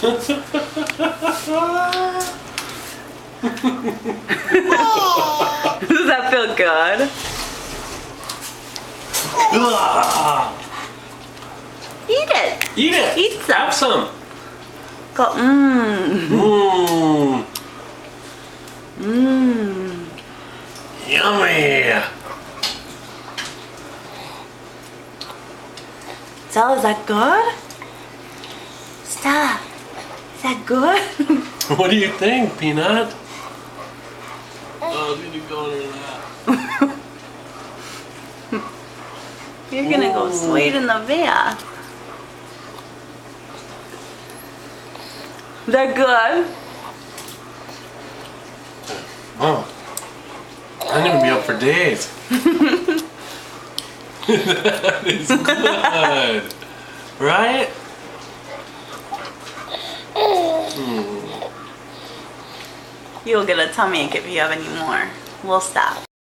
Does that feel good? Eat it. Eat it. Eat some. Have some. Go. Mmm. Yummy. Stella, is that good? Stella, is that good? What do you think, Peanut? Oh, did you go under that? You're gonna go sweet in the beer. Is that good? Oh, I'm gonna be up for days. That is good, right? You'll get a tummy ache if you have any more. We'll stop.